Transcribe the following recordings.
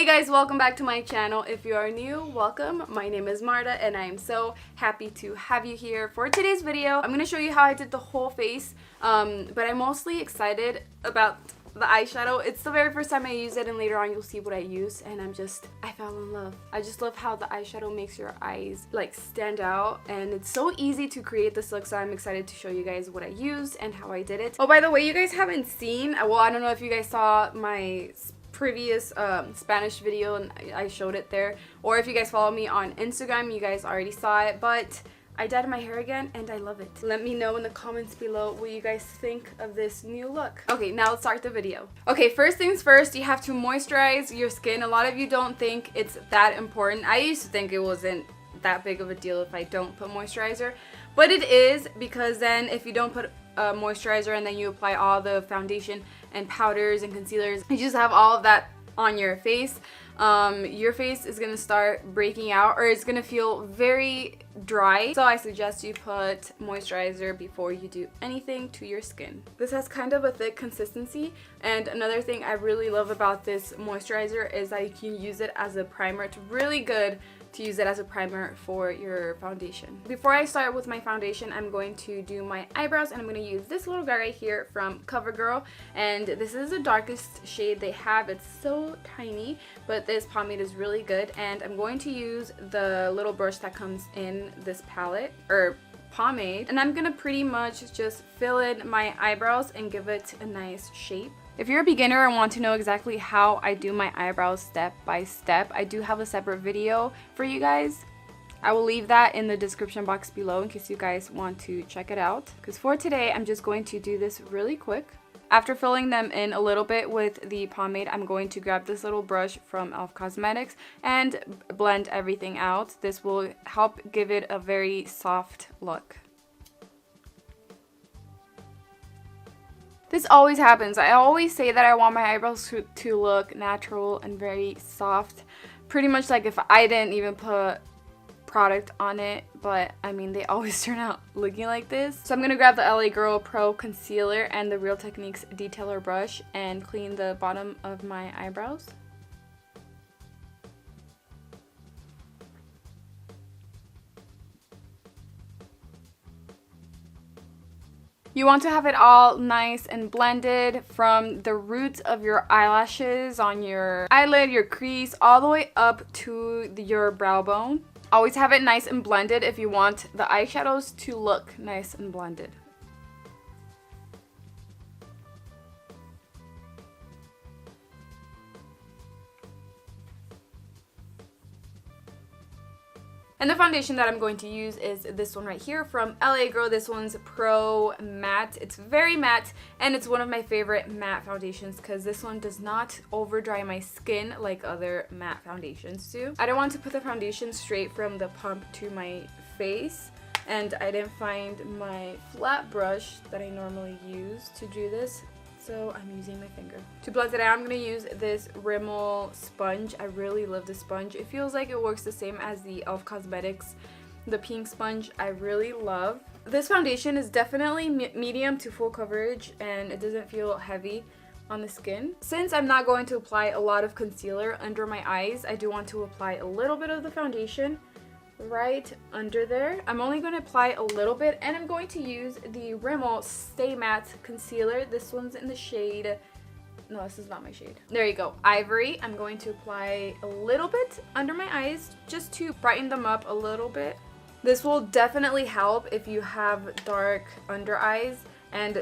guys, welcome back to my channel. If you are new, welcome. My name is Marta and I am so happy to have you here for today's video. I'm going to show you how I did the whole face, but I'm mostly excited about the eyeshadow. It's the very first time I use it and later on you'll see what I use and I fell in love. I just love how the eyeshadow makes your eyes like stand out and it's so easy to create this look, so I'm excited to show you guys what I used and how I did it. Oh, by the way, you guys haven't seen, well, I don't know if you guys saw my previous Spanish video and I showed it there, or if you guys follow me on Instagram you guys already saw it, but I dyed my hair again and I love it. Let me know in the comments below what you guys think of this new look. Okay, now let's start the video. Okay, first things first, you have to moisturize your skin. A lot of you don't think it's that important. I used to think it wasn't that big of a deal if I don't put moisturizer, but it is, because then if you don't put moisturizer and then you apply all the foundation and powders and concealers, you just have all of that on your face. Your face is gonna start breaking out, or it's gonna feel very dry, so I suggest you put moisturizer before you do anything to your skin. This has kind of a thick consistency, and another thing I really love about this moisturizer is that you can use it as a primer. It's really good to use it as a primer for your foundation. Before I start with my foundation, I'm going to do my eyebrows, and I'm going to use this little guy right here from Covergirl, and this is the darkest shade they have. It's so tiny, but this pomade is really good, and I'm going to use the little brush that comes in this palette, or pomade, and I'm gonna pretty much just fill in my eyebrows and give it a nice shape. If you're a beginner and want to know exactly how I do my eyebrows step by step, I do have a separate video for you guys. I will leave that in the description box below in case you guys want to check it out. Because for today, I'm just going to do this really quick. After filling them in a little bit with the pomade, I'm going to grab this little brush from e.l.f. Cosmetics and blend everything out. This will help give it a very soft look. This always happens. I always say that I want my eyebrows to look natural and very soft. Pretty much like if I didn't even put product on it, but I mean they always turn out looking like this. So I'm gonna grab the LA Girl Pro Concealer and the Real Techniques Detailer brush and clean the bottom of my eyebrows. You want to have it all nice and blended from the roots of your eyelashes on your eyelid, your crease, all the way up to your brow bone. Always have it nice and blended if you want the eyeshadows to look nice and blended. And the foundation that I'm going to use is this one right here from LA Girl. This one's Pro Matte. It's very matte, and it's one of my favorite matte foundations because this one does not over dry my skin like other matte foundations do. I don't want to put the foundation straight from the pump to my face, and I didn't find my flat brush that I normally use to do this, so I'm using my finger. To blend it out, I'm going to use this Rimmel sponge. I really love this sponge. It feels like it works the same as the e.l.f. Cosmetics, the pink sponge. I really love. This foundation is definitely medium to full coverage and it doesn't feel heavy on the skin. Since I'm not going to apply a lot of concealer under my eyes, I do want to apply a little bit of the foundation right under there. I'm only going to apply a little bit, and I'm going to use the Rimmel Stay Matte Concealer. This one's in the shade, no, this is not my shade. There you go, Ivory. I'm going to apply a little bit under my eyes just to brighten them up a little bit. This will definitely help if you have dark under eyes. And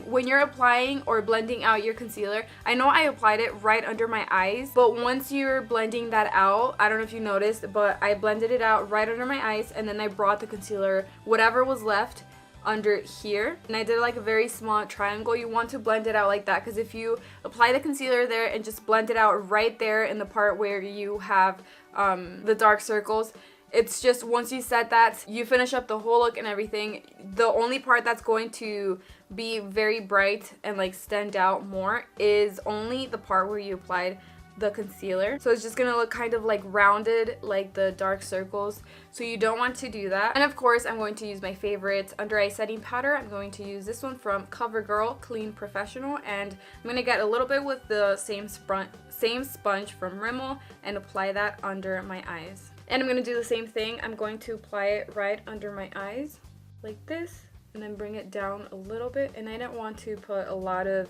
when you're applying or blending out your concealer, I know I applied it right under my eyes, but once you're blending that out, I don't know if you noticed, but I blended it out right under my eyes, and then I brought the concealer, whatever was left, under here, and I did like a very small triangle. You want to blend it out like that, because if you apply the concealer there and just blend it out right there in the part where you have the dark circles, it's just once you set that, you finish up the whole look and everything. The only part that's going to be very bright and like stand out more is only the part where you applied the concealer. So it's just gonna look kind of like rounded, like the dark circles. So you don't want to do that. And of course, I'm going to use my favorite under eye setting powder. I'm going to use this one from Covergirl Clean Professional. And I'm gonna get a little bit with the same sponge from Rimmel and apply that under my eyes. And I'm gonna do the same thing. I'm going to apply it right under my eyes like this, and then bring it down a little bit. And I don't want to put a lot of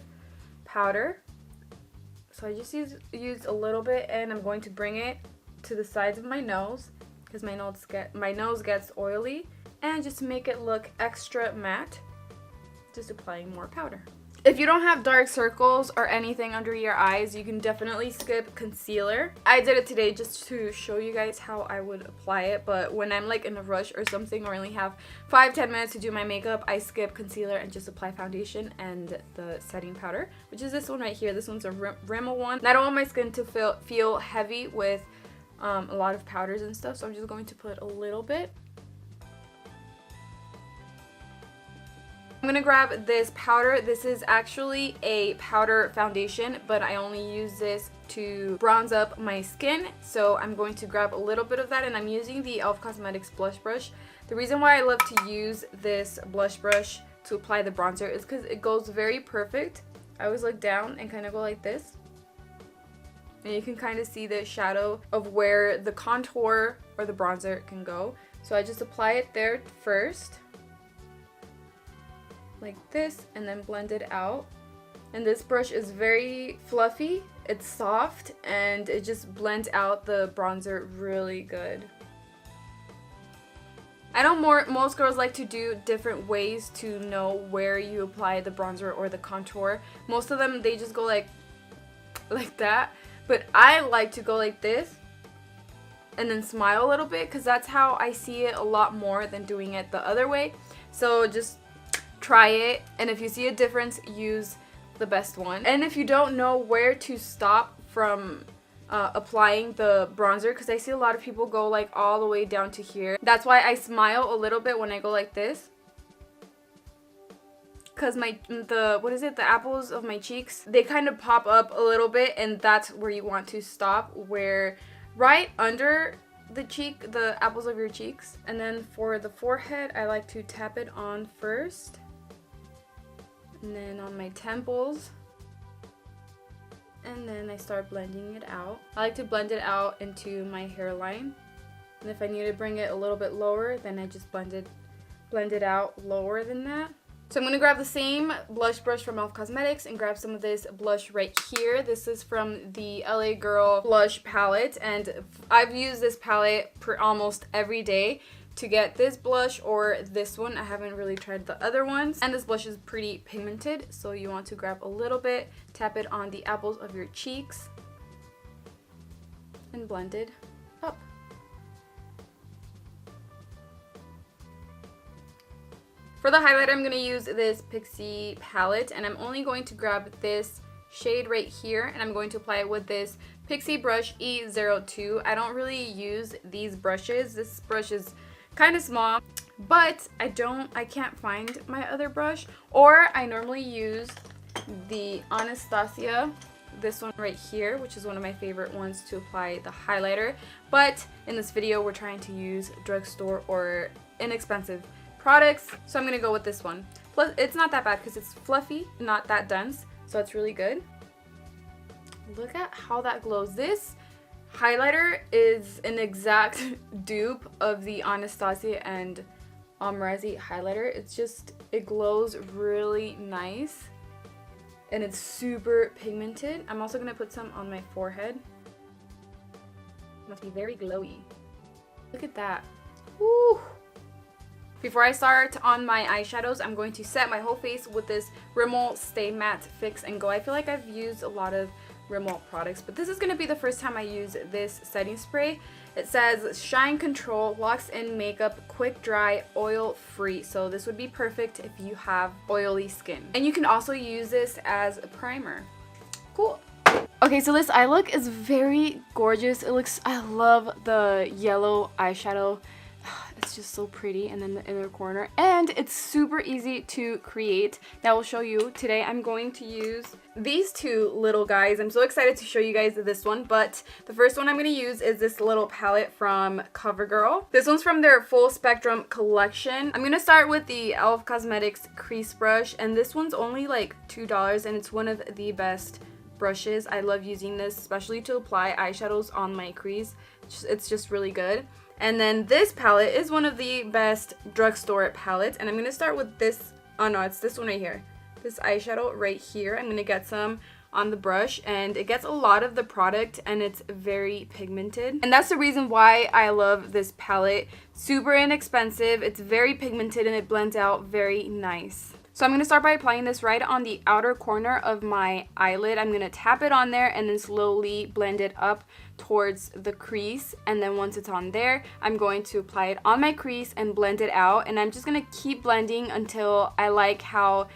powder, so I just use a little bit, and I'm going to bring it to the sides of my nose because my nose gets oily, and just to make it look extra matte, just applying more powder. If you don't have dark circles or anything under your eyes, you can definitely skip concealer. I did it today just to show you guys how I would apply it, but when I'm like in a rush or something or only have 5-10 minutes to do my makeup, I skip concealer and just apply foundation and the setting powder, which is this one right here. This one's a Rimmel one. And I don't want my skin to feel heavy with a lot of powders and stuff, so I'm just going to put a little bit. I'm gonna grab this powder. This is actually a powder foundation, but I only use this to bronze up my skin. So I'm going to grab a little bit of that, and I'm using the e.l.f. Cosmetics blush brush. The reason why I love to use this blush brush to apply the bronzer is because it goes very perfect. I always look down and kind of go like this, and you can kind of see the shadow of where the contour or the bronzer can go. So I just apply it there first, like this, and then blend it out. And this brush is very fluffy, it's soft, and it just blends out the bronzer really good. I know most girls like to do different ways to know where you apply the bronzer or the contour. Most of them, they just go like that, but I like to go like this and then smile a little bit, because that's how I see it a lot more than doing it the other way. So just try it, and if you see a difference, use the best one. And if you don't know where to stop from applying the bronzer, because I see a lot of people go like all the way down to here, that's why I smile a little bit when I go like this, because the apples of my cheeks, they kind of pop up a little bit, and that's where you want to stop, where right under the cheek, the apples of your cheeks. And then for the forehead, I like to tap it on first, and then on my temples, and then I start blending it out. I like to blend it out into my hairline, and if I need to bring it a little bit lower, then I just blend it out lower than that. So I'm going to grab the same blush brush from e.l.f. Cosmetics and grab some of this blush right here. This is from the LA Girl blush palette, and I've used this palette almost every day to get this blush or this one. I haven't really tried the other ones. And this blush is pretty pigmented, so you want to grab a little bit, tap it on the apples of your cheeks, and blend it up. For the highlight, I'm going to use this Pixi palette, and I'm only going to grab this shade right here, and I'm going to apply it with this Pixi brush E02. I don't really use these brushes. This brush is kind of small, but I can't find my other brush, or I normally use the Anastasia, this one right here, which is one of my favorite ones to apply the highlighter. But in this video, we're trying to use drugstore or inexpensive products, so I'm gonna go with this one. Plus, it's not that bad because it's fluffy, not that dense, so it's really good. Look at how that glows. This highlighter is an exact dupe of the Anastasia and Omrazi highlighter. It glows really nice, and it's super pigmented. I'm also gonna put some on my forehead. It must be very glowy. Look at that. Woo! Before I start on my eyeshadows, I'm going to set my whole face with this Rimmel Stay Matte Fix and Go. I feel like I've used a lot of Rimmel products, but this is going to be the first time I use this setting spray. It says Shine Control, locks in makeup, quick dry, oil free. So this would be perfect if you have oily skin. And you can also use this as a primer. Cool. Okay, so this eye look is very gorgeous. I love the yellow eyeshadow. It's just so pretty. And then the inner corner. And it's super easy to create. Now I will show you. Today I'm going to use these two little guys. I'm so excited to show you guys this one. But the first one I'm going to use is this little palette from Covergirl. This one's from their Full Spectrum collection. I'm going to start with the e.l.f. Cosmetics crease brush. And this one's only like $2. And it's one of the best brushes. I love using this, especially to apply eyeshadows on my crease. It's just really good. And then this palette is one of the best drugstore palettes. And I'm going to start with this. Oh no, it's this one right here. This eyeshadow right here. I'm going to get some on the brush, and it gets a lot of the product and it's very pigmented. And that's the reason why I love this palette. Super inexpensive. It's very pigmented and it blends out very nice. So I'm going to start by applying this right on the outer corner of my eyelid. I'm going to tap it on there and then slowly blend it up towards the crease. And then once it's on there, I'm going to apply it on my crease and blend it out. And I'm just going to keep blending until I like how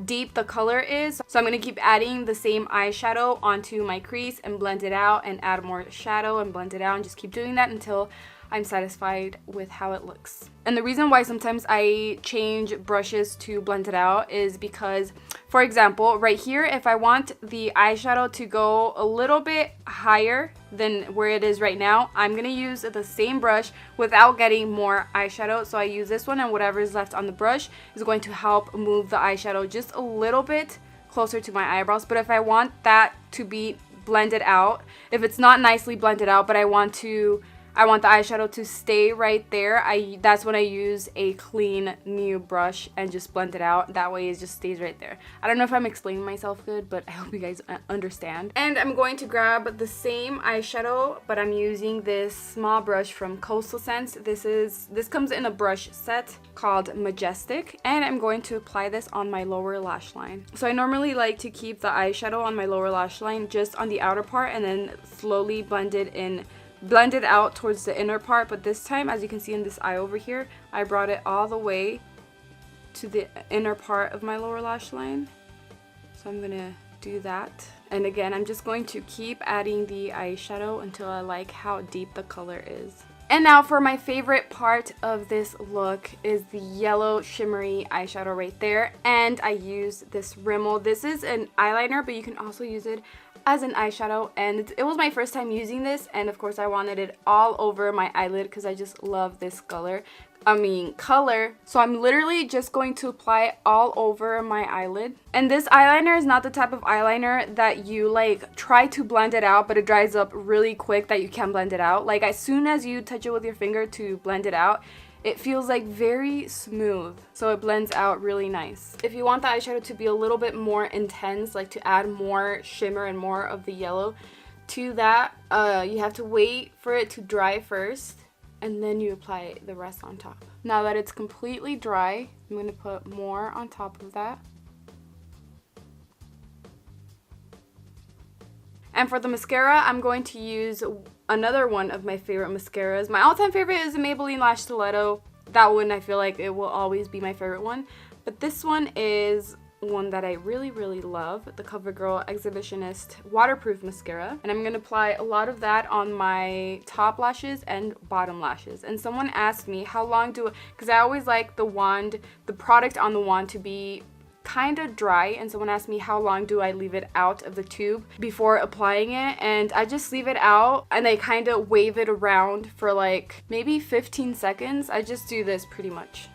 deep the color is. So I'm going to keep adding the same eyeshadow onto my crease and blend it out, and add more shadow and blend it out, and just keep doing that until I'm satisfied with how it looks. And the reason why sometimes I change brushes to blend it out is because, for example, right here, if I want the eyeshadow to go a little bit higher than where it is right now, I'm going to use the same brush without getting more eyeshadow. So I use this one, and whatever is left on the brush is going to help move the eyeshadow just a little bit closer to my eyebrows. But if I want that to be blended out, if it's not nicely blended out, but I want the eyeshadow to stay right there, that's when I use a clean new brush and just blend it out. That way it just stays right there. I don't know if I'm explaining myself good, but I hope you guys understand. And I'm going to grab the same eyeshadow, but I'm using this small brush from Coastal Scents. This comes in a brush set called Majestic, and I'm going to apply this on my lower lash line. So I normally like to keep the eyeshadow on my lower lash line just on the outer part, and then slowly blend it out towards the inner part. But this time, as you can see in this eye over here, I brought it all the way to the inner part of my lower lash line. So I'm gonna do that, and again I'm just going to keep adding the eyeshadow until I like how deep the color is. And now for my favorite part of this look is the yellow shimmery eyeshadow right there, and I use this Rimmel. This is an eyeliner, but you can also use it as an eyeshadow, and it was my first time using this, and of course I wanted it all over my eyelid because I just love this color. So I'm literally just going to apply it all over my eyelid. And this eyeliner is not the type of eyeliner that you like try to blend it out, but it dries up really quick that you can't blend it out. Like as soon as you touch it with your finger to blend it out, it feels like very smooth, so it blends out really nice. If you want the eyeshadow to be a little bit more intense, like to add more shimmer and more of the yellow to that, you have to wait for it to dry first, and then you apply the rest on top. Now that it's completely dry, I'm going to put more on top of that. And for the mascara, I'm going to use another one of my favorite mascaras. My all-time favorite is the Maybelline Lash Stiletto. That one, I feel like it will always be my favorite one. But this one is one that I really, really love, the Covergirl Exhibitionist Waterproof Mascara. And I'm going to apply a lot of that on my top lashes and bottom lashes. And someone asked me how long because I always like the product on the wand to be kind of dry, and someone asked me how long do I leave it out of the tube before applying it, and I just leave it out and I kind of wave it around for like maybe 15 seconds. I just do this pretty much.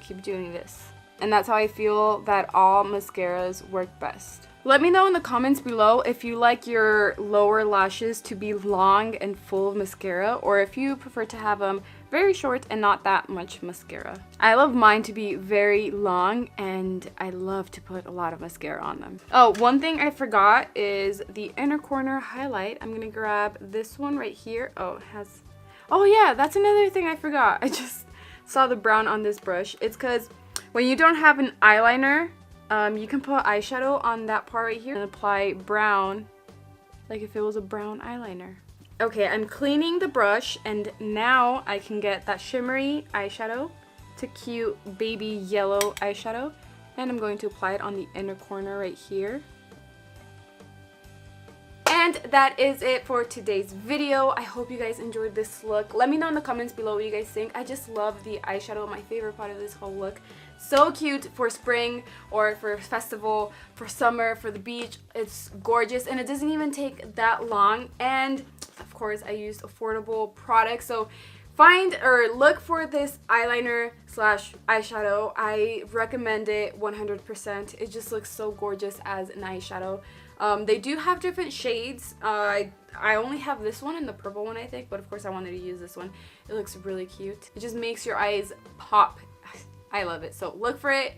Keep doing this. And that's how I feel that all mascaras work best. Let me know in the comments below if you like your lower lashes to be long and full of mascara, or if you prefer to have them very short and not that much mascara. I love mine to be very long, and I love to put a lot of mascara on them. Oh, one thing I forgot is the inner corner highlight. I'm gonna grab this one right here. Oh yeah, that's another thing I forgot. I just saw the brown on this brush. It's because when you don't have an eyeliner, you can put eyeshadow on that part right here and apply brown, like if it was a brown eyeliner. Okay, I'm cleaning the brush, and now I can get that shimmery eyeshadow. It's a cute baby yellow eyeshadow, and I'm going to apply it on the inner corner right here. And that is it for today's video. I hope you guys enjoyed this look. Let me know in the comments below what you guys think. I just love the eyeshadow, my favorite part of this whole look. So cute for spring or for festival, for summer, for the beach. It's gorgeous and it doesn't even take that long. And of course I used affordable products. So find or look for this eyeliner slash eyeshadow. I recommend it 100%. It just looks so gorgeous as an eyeshadow. They do have different shades. I only have this one and the purple one, I think, but of course I wanted to use this one. It looks really cute. It just makes your eyes pop. I love it. So look for it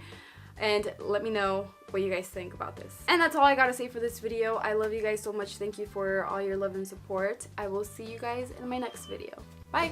and let me know what you guys think about this. And that's all I gotta say for this video. I love you guys so much. Thank you for all your love and support. I will see you guys in my next video. Bye!